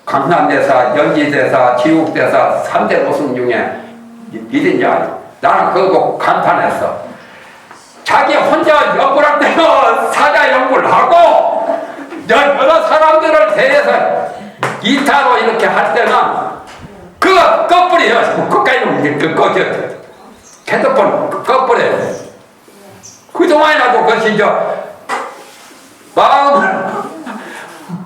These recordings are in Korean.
강남대사, 연기대사, 지국대사 3대 노승 중에 믿은 자 나는 그거 간판했어. 자기 혼자 연구를 할 때는 사자 연구를 하고 여러 사람들을 대해서 이타로 이렇게 할 때는 그거 꺼뿌려요. 끝까지 핸드폰 꺼뿌려요. 그동안이라도 그것이 이제 마음을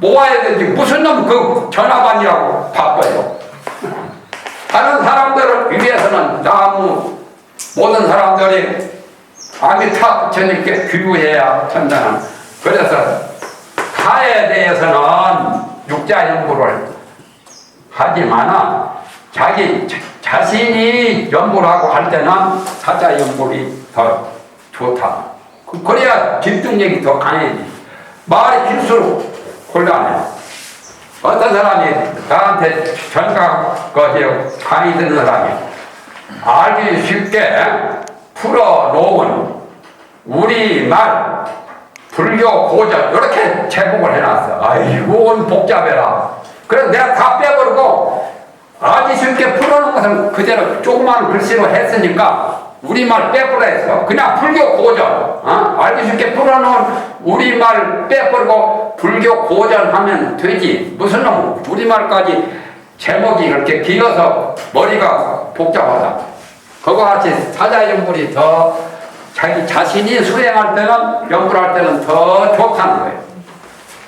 모아야 되지. 무슨 놈 그 전화 받느라고 바빠요. 다른 사람들을 위해서는 너무 모든 사람들이 아미타 부처님께 귀구해야 한다는. 그래서 타에 대해서는 육자 연구를 하지만 자기 자신이 연구를 하고 할 때는 사자 연구이 더 좋다. 그래야 집중력이 더 강해지. 말이 길수록 곤란해. 어떤 사람이 나한테 전각 강의 듣는 사람이 알기 쉽게 풀어놓은 우리말 불교 고전 이렇게 제목을 해놨어. 아이고 복잡해라. 그래서 내가 다 빼버리고 알기 쉽게 풀어놓은 것은 그대로 조그만 글씨로 했으니까 우리말 빼버려 했어. 그냥 불교 고전, 알기 쉽게 풀어놓은 우리말 빼버리고 불교 고전 하면 되지. 무슨 놈 우리말까지 제목이 이렇게 길어서 머리가 복잡하다. 그거 같이 사자연불이 더 자기 자신이 수행할 때는, 연구할 때는 더 좋다는 거예요.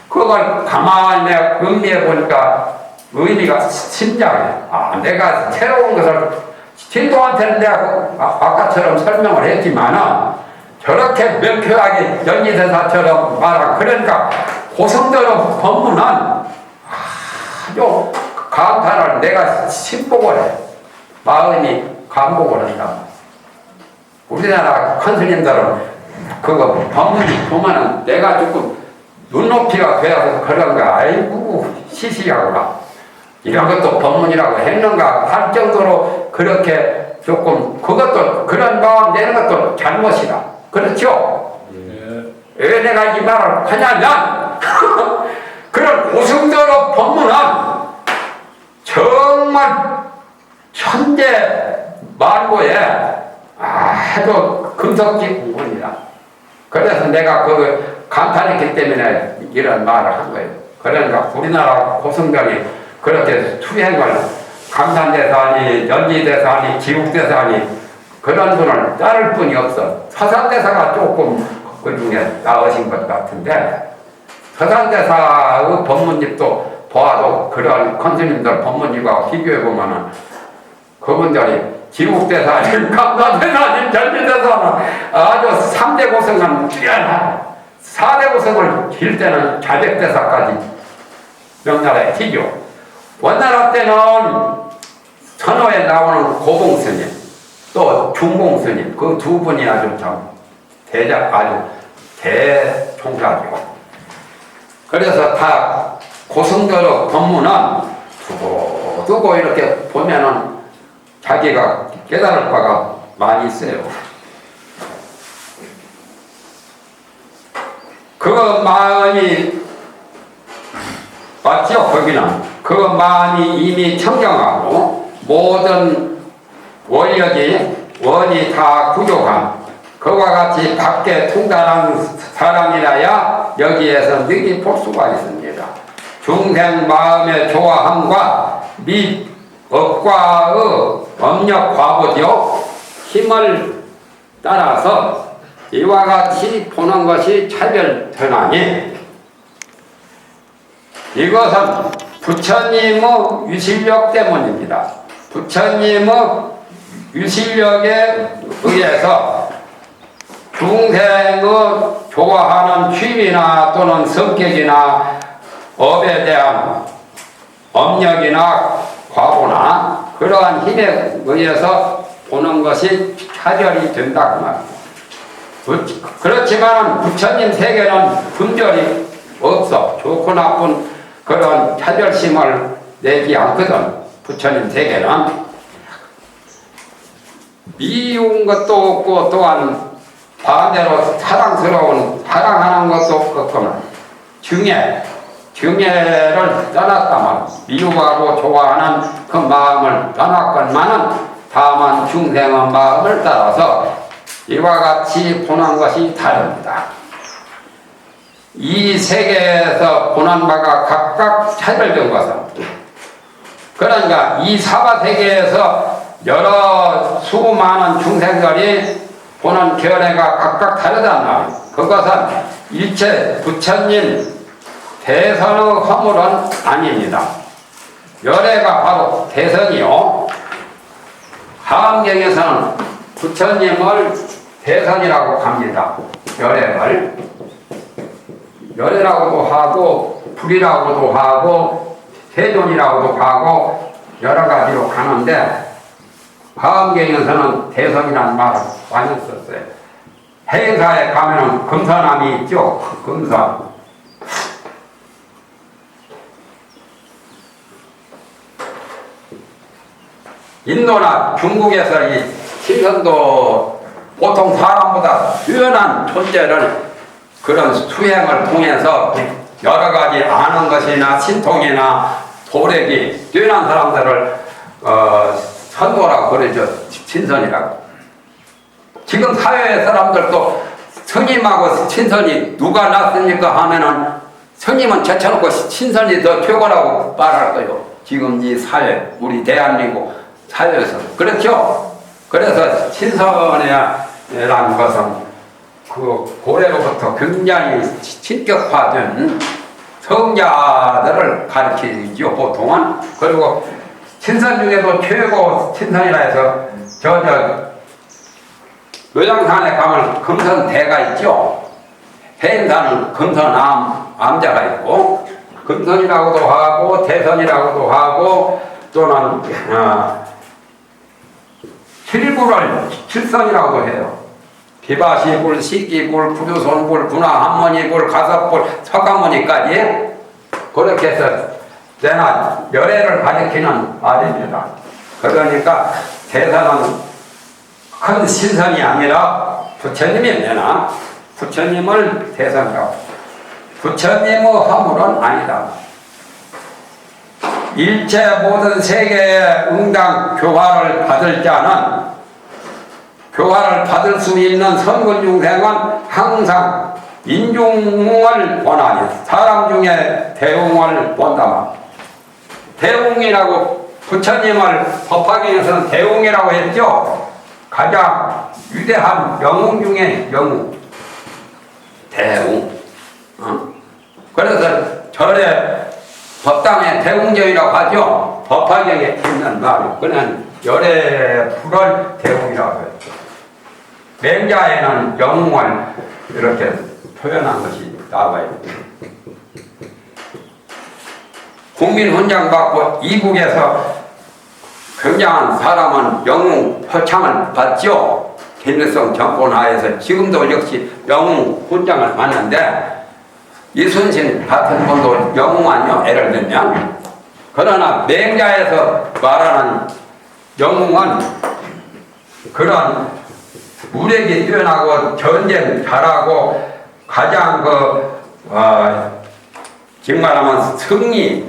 그걸 가만히 내가 음미해 보니까 의미가 심장해. 내가 새로운 것을 신도한테는 내가 아까처럼 설명을 했지만 저렇게 명쾌하게 연기대사처럼 말하고 그러니까 고성도로 법문은 아주 감탄을 내가 신복을 해. 마음이 감복을 한다. 우리나라 큰 스님들은 그거 법문이 보면은 내가 조금 눈높이가 되어서 그런가 아이고 시시하구나. 이런 것도 법문이라고 했는가 할 정도로 그렇게 조금 그것도 그런 마음 내는 것도 잘못이다. 그렇죠? 왜 내가 이 말을 하냐면 그런 고승도로 법문은 정말 천재 말고에 해도 금석지 공부입니다. 그래서 내가 그 감탄했기 때문에 이런 말을 한 거예요. 그러니까 우리나라 고승들이 그렇게 수행을 감탄대사니 연기대사니 지국대사니 그런 분을 따를 뿐이 없어. 서산대사가 조금 그 중에 나으신 것 같은데 서산대사의 법문집도 보아도 그런 컨스님들 법문집과 비교해보면은 그분들이 지국대사님, 감탄대사님, 연기대사는 아주 3대 고성은 뛰어나 4대 고성을 길 때는 자백대사까지 명나라에 튀죠. 원나라 때는 선호에 나오는 고봉스님 또 중봉스님 그 두 분이 아주 참 아주 대총사죠. 그래서 다 고승도로 법문은 두고 이렇게 보면은 자기가 깨달을 바가 많이 있어요. 그 마음이 맞죠? 거기는 그 마음이 이미 청정하고 모든 원이 다 구족한 그와 같이 밖에 통달한 사람이라야 여기에서 능히 볼 수가 있습니다. 중생 마음의 조화함과 및 업과의 업력 과보죠. 힘을 따라서 이와 같이 보는 것이 차별전환이 이것은 부처님의 유실력 때문입니다. 부처님의 유실력에 의해서 중생의 좋아하는 취미나 또는 성격이나 업에 대한 업력이나 과보나 그러한 힘에 의해서 보는 것이 차별이 된다 그 말이에요. 그렇지만 부처님 세계는 분별이 없어. 좋고 나쁜 그런 차별심을 내지 않거든. 부처님 세계는 미운 것도 없고 또한 반대로 사랑하는 것도 없거나 중에 경애를 떠났다만 미워하고 좋아하는 그 마음을 떠났건만은 다만 중생의 마음을 따라서 이와 같이 보는 것이 다릅니다. 이 세계에서 보는 바가 각각 차별된 것은 그러니까 이 사바세계에서 여러 수많은 중생들이 보는 견해가 각각 다르단 말이에요. 그것은 일체 부처님 대선의 허물은 아닙니다. 열애가 바로 대선이요. 하암경에서는 부처님을 대선이라고 합니다. 열애를. 열애라고도 하고 불이라고도 하고 세존이라고도 하고 여러 가지로 하는데 화엄경에서는 대선이라는 말을 많이 썼어요. 행사에 가면은 금선함이 있죠. 금선. 인도나 중국에서 이 신선도 보통 사람보다 뛰어난 존재를 그런 수행을 통해서 여러 가지 아는 것이나 신통이나 도력이 뛰어난 사람들을 선도라고 그러죠. 신선이라고. 지금 사회의 사람들도 스님하고 신선이 누가 낫습니까 하면은 스님은 제쳐놓고 신선이 더 최고라고 말할 거예요. 지금 이 사회, 우리 대한민국 사회에서. 그렇죠? 그래서 신선이라는 것은 그 고래로부터 굉장히 신격화된 성자들을 가르치죠, 보통은. 그리고 신선 중에도 최고 신선이라 해서 요양산에 가면 금선대가 있죠. 해인산은 금선암자가 있고 금선이라고도 하고 대선이라고도 하고 또는 칠선이라고도 해요. 비바시불, 시기불, 구두손불, 분화한머니불, 가섭불, 석가모니까지 그렇게 해서 내나 열애를 가리키는 말입니다. 그러니까 대선은 큰 신선이 아니라 부처님이 내나 부처님을 대선이라고. 부처님의 허물은 아니다. 일체 모든 세계의 응당 교화를 받을 자는 교화를 받을 수 있는 선군 중생은 항상 인중을 원하니 사람 중에 대웅을 본다만 대웅이라고 부처님을 법화경에서는 대웅이라고 했죠. 가장 위대한 영웅 중에 영웅 대웅. 그래서 절에 법당에 대웅경이라고 하죠. 법화경에 있는 말이 그는 열애 불을 대웅이라고 했죠. 맹자에는 영웅을 이렇게 표현한 것이 나와요. 국민훈장 받고 이국에서 굉장한 사람은 영웅 표창을 받죠. 김일성 정권 하에서 지금도 역시 영웅 훈장을 받는데 이순신 같은 분도 영웅 아니요, 예를 들면. 그러나 맹자에서 말하는 영웅은 그런 무력이 뛰어나고 전쟁 잘하고 가장 정말하면 승리의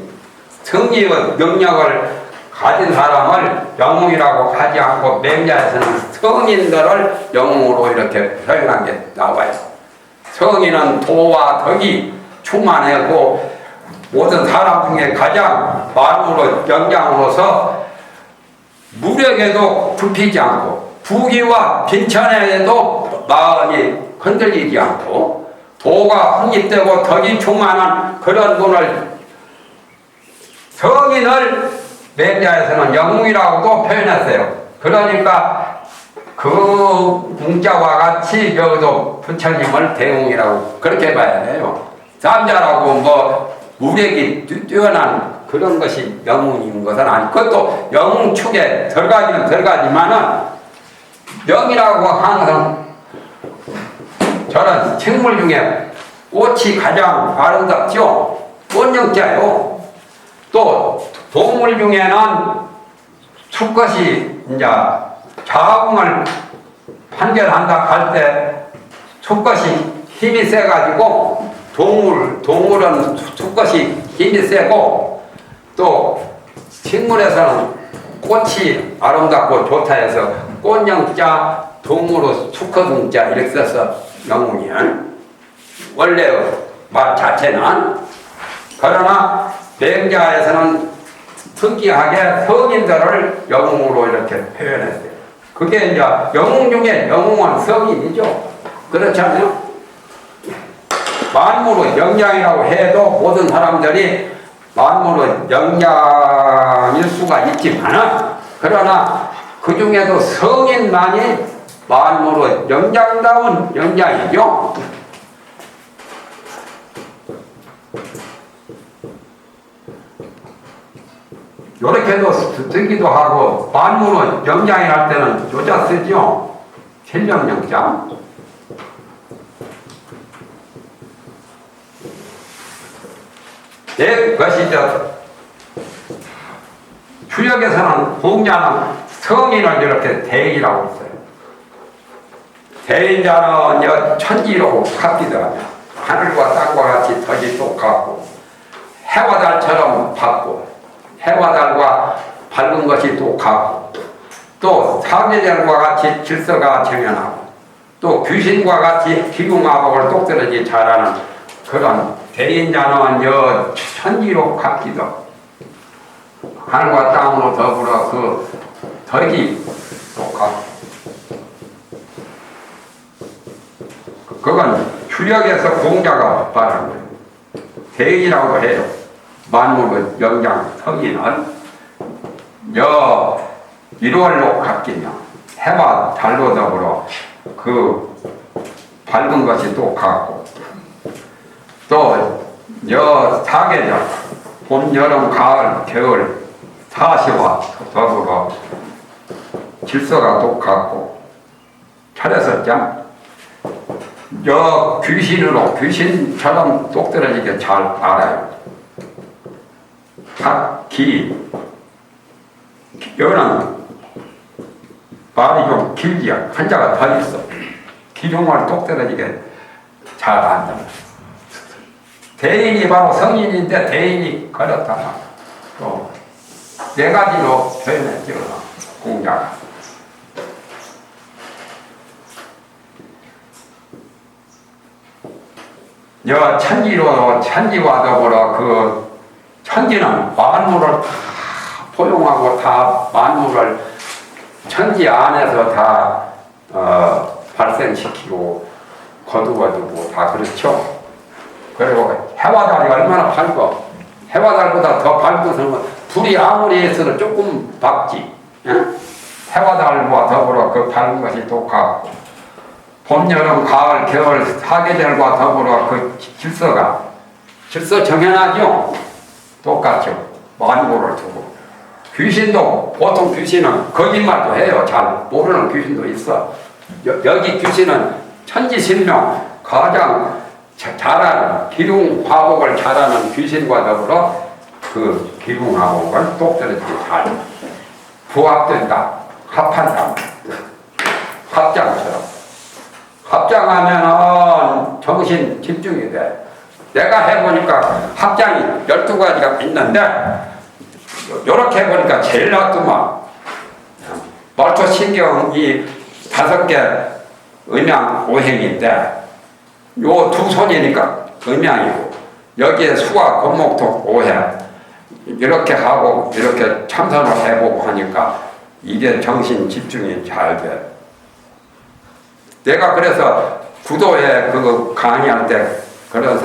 능력을 가진 사람을 영웅이라고 하지 않고 맹자에서는 성인들을 영웅으로 이렇게 표현한 게 나와요. 성인은 도와 덕이 충만하고 모든 사람 중에 가장 마음으로 영장으로서 무력에도 굽히지 않고 부귀와 빈천에도 마음이 흔들리지 않고 도가 확립되고 덕이 충만한 그런 분을 성인을 맹자에서는 영웅이라고도 표현했어요. 그러니까 그 문자와 같이 여기도 부처님을 대웅이라고 그렇게 봐야 돼요. 삼자라고 무력이 뛰어난 그런 것이 영웅인 것은 아니고 그것도 영웅 축에 들어가기는 들어가지만은 명이라고 항상 저런 식물 중에 꽃이 가장 아름답죠. 꽃영자요. 또 동물 중에는 수컷이 이제 자궁을 판결한다 할 때 수컷이 힘이 세가지고 동물은 수컷이 힘이 세고, 또 식물에서는 꽃이 아름답고 좋다 해서 꽃영자, 동물은 수컷ung자 이렇게 써서 영웅이야. 원래 말 자체는. 그러나 맹자에서는 특이하게 성인들을 영웅으로 이렇게 표현했어요. 그게 이제 영웅 중에 영웅은 성인이죠. 그렇지 않아요? 만물의 영양이라고 해도 모든 사람들이 만물의 영양일 수가 있지만은, 그러나 그 중에도 성인만이 만물의 영양다운 영양이죠. 요렇게도 쓰기도 하고, 만물은 영장이랄 때는 조자 쓰죠. 실명영장. 그것이 주역에서는 공자는 성인을 이렇게 대인이라고 했어요. 대인자는 천지로 같기도 하며, 하늘과 땅과 같이 덕이 똑같고, 해와 달처럼 밝고, 해와 달과 밝은 것이 똑같고, 또 사계절과 같이 질서가 정연하고, 또 귀신과 같이 기궁화복을 똑떨어지 잘하는 그런 대인자는 천지로 같기도, 하늘과 땅으로 더불어 그 덕이 똑같고, 그건 주력에서 공자가 말하는 거예요. 대인이라고 해요. 만물의 영장 성인은 일월로 같기냐, 해와 달로 더불어 그 밝은 것이 똑같고, 또 사계절 봄, 여름, 가을, 겨울 사시와 더불어 질서가 똑같고, 차렸었죠. 귀신처럼 똑떨어지게 잘 알아요. 기, 여는 말이 좀 길지야. 한자가 더 있어. 기둥을 똑떨어지게 잘 안다. 대인이 바로 성인인데 대인이 그렇다. 또 네 가지로 표현했죠. 공자가. 천지와 더불어 그 천지는 만물을 다 포용하고, 다 만물을 천지 안에서 다 발생시키고 거두어두고 다 그렇죠. 그리고 해와 달이 얼마나 밝고, 해와 달보다 더 밝고서는 불이 아무리 있어도 조금 밝지. 응? 해와 달과 더불어 그 밝은 것이 똑같고, 봄, 여름, 가을, 겨울 사계절과 더불어 그 질서 정연하죠. 똑같죠. 만물을 두고. 귀신도, 보통 귀신은 거짓말도 해요. 잘 모르는 귀신도 있어. 여기 귀신은 천지신명 가장 잘하는, 기둥화복을 잘하는 귀신과 더불어 그 기둥화복을 똑떨어지게 잘 부합된다, 합한다. 합장처럼. 합장하면은 정신 집중이 돼. 내가 해보니까 합장이 12가지가 있는데, 요렇게 해보니까 제일 낫더만. 말초신경이 5개 음양 오행인데, 요 두 손이니까 음양이고, 여기에 수와 금목토 오행, 이렇게 하고 이렇게 참선을 해보고 하니까 이게 정신 집중이 잘 돼. 내가 그래서 구도에 그거 강의할 때 그런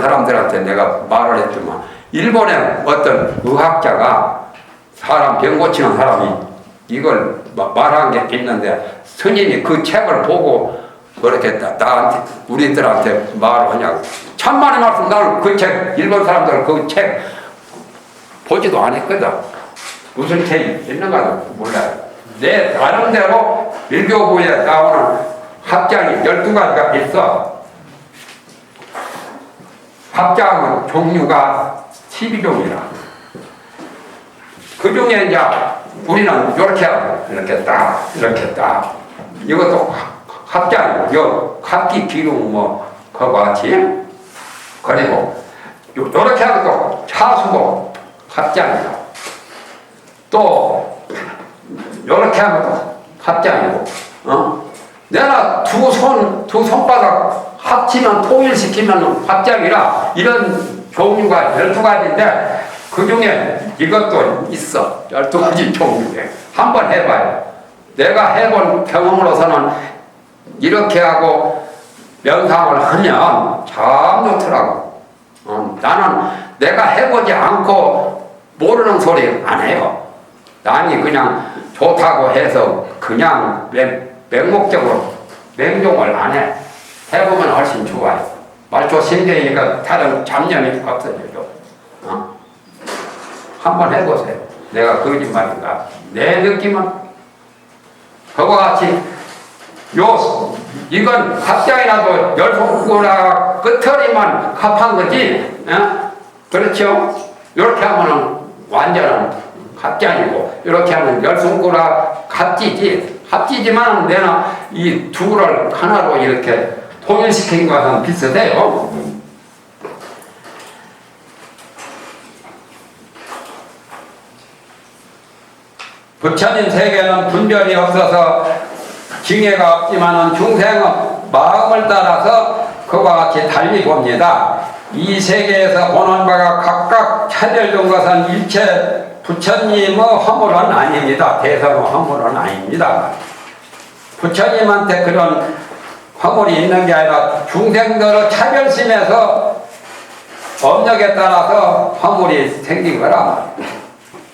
사람들한테 내가 말을 했지만, 일본의 어떤 의학자가 사람 병 고치는 사람이 이걸 말한 게 있는데, 스님이 그 책을 보고 그렇게 나한테, 우리들한테 말을 하냐고. 천만의 말씀, 나는 그 책, 일본 사람들 그 책 보지도 않았거든. 무슨 책이 있는가도 몰라요. 내 나름대로 일교부에 나오는 합장이 12가지가 있어. 합장은 종류가 12종이라. 그 중에 이제 우리는 이렇게 하고, 이렇게 딱, 이렇게 딱. 이것도 합장이고, 합기, 기둥, 그거 같이. 그리고 요렇게 하면 또 차수고 합장이고, 또 요렇게 하면 또 합장이고, 내가 두 손바닥 합치면 통일시키면 합장이라, 이런 종류가 12가지인데 그 중에 이것도 있어. 12가지 종류에 한번 해봐요. 내가 해본 경험으로서는 이렇게 하고 명상을 하면 참 좋더라고. 나는 내가 해보지 않고 모르는 소리 안 해요. 남이 그냥 좋다고 해서 그냥 맹목적으로 맹종을 안 해. 해보면 훨씬 좋아요. 말초 신경이니까 다른 잡념이 없어져요. 한번 해보세요. 내가 거짓말인가? 내 느낌은 그와 같이 이건 합장이라도 열손가락 끝털이만 합한 거지. 그렇죠? 이렇게 하면은 완전한 합장이고, 이렇게 하면 열손가락 합지지만 내가 이 두를 하나로 이렇게 통일시킨 것은 비슷해요. 부처님 세계는 분별이 없어서 징해가 없지만은 중생은 마음을 따라서 그와 같이 달리 봅니다. 이 세계에서 보는 바가 각각 차별된 것은 일체 부처님의 허물은 아닙니다. 대성의 허물은 아닙니다. 부처님한테 그런 허물이 있는 게 아니라 중생들의 차별심에서 업력에 따라서 허물이 생긴 거라.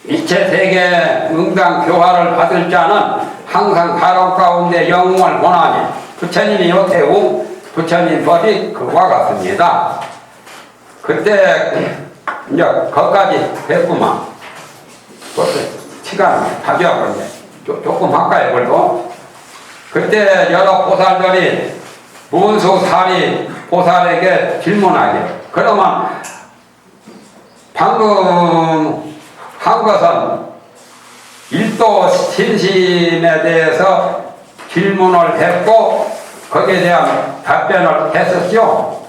일체 세계 응당 교화를 받을 자는 항상 가론 가운데 영웅을 보나니 부처님이 요태우 부처님 법이 그와 같습니다. 그때 이제 거기까지 됐구만. 시간 가져왔건데 조금 할까요? 그래도 그때 여러 보살들이 문수사리 보살에게 질문하게, 그러면 방금 한 것은 일도 신심에 대해서 질문을 했고 거기에 대한 답변을 했었죠.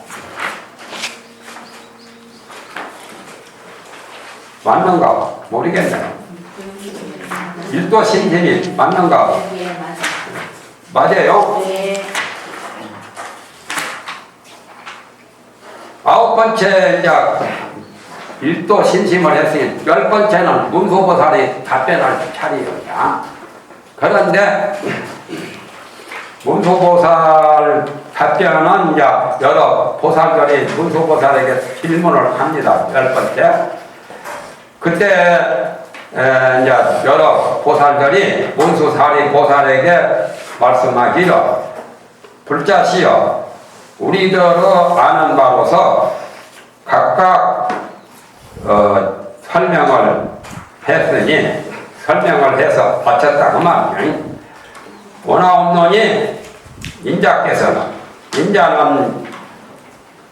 맞는가? 모르겠네요. 일도 신심이 맞는가? 네, 맞아요? 네. 아홉 번째 이제 일도 신심을 했으니 열 번째는 문수보살이 답변할 차례였냐. 그런데 문수보살 답변은 이제 여러 보살들이 문수보살에게 질문을 합니다. 열 번째. 그때 이제 여러 보살들이 문수사리 보살에게 말씀하기를, 불자시여, 우리들의 아는 바로서 각각 설명을 했으니, 설명을 해서 바쳤다 그 말이야. 원하옵노니 인자께서는, 인자는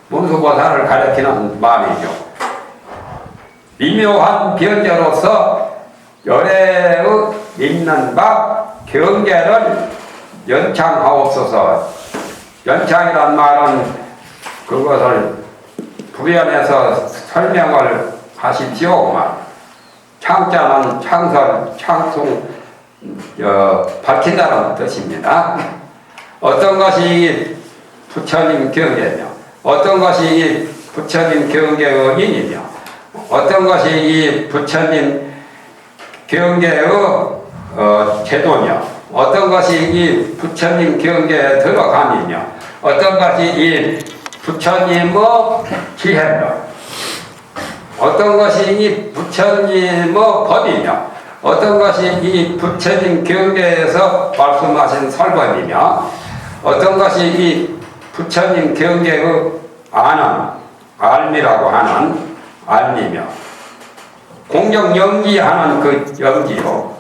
문수보살을 가리키는 말이죠. 미묘한 변제로서 열애의 있는 바 경계를 연창하옵소서. 연창이란 말은 그것을 부연해서 설명을 하십시오. 창자는 창설, 창송, 밝힌다는 뜻입니다. 어떤 것이 부처님 경계며, 어떤 것이 부처님 경계의 인이며, 어떤 것이 이 부처님 경계의 제도며, 어떤 것이 이 부처님 경계에 들어감이며, 어떤 것이 이 부처님의 지혜며, 어떤 것이 이 부처님의 법이며, 어떤 것이 이 부처님 경계에서 말씀하신 설법이며, 어떤 것이 이 부처님 경계의 아는, 알미라고 하는 알미며, 공정 연기하는 그 연기요,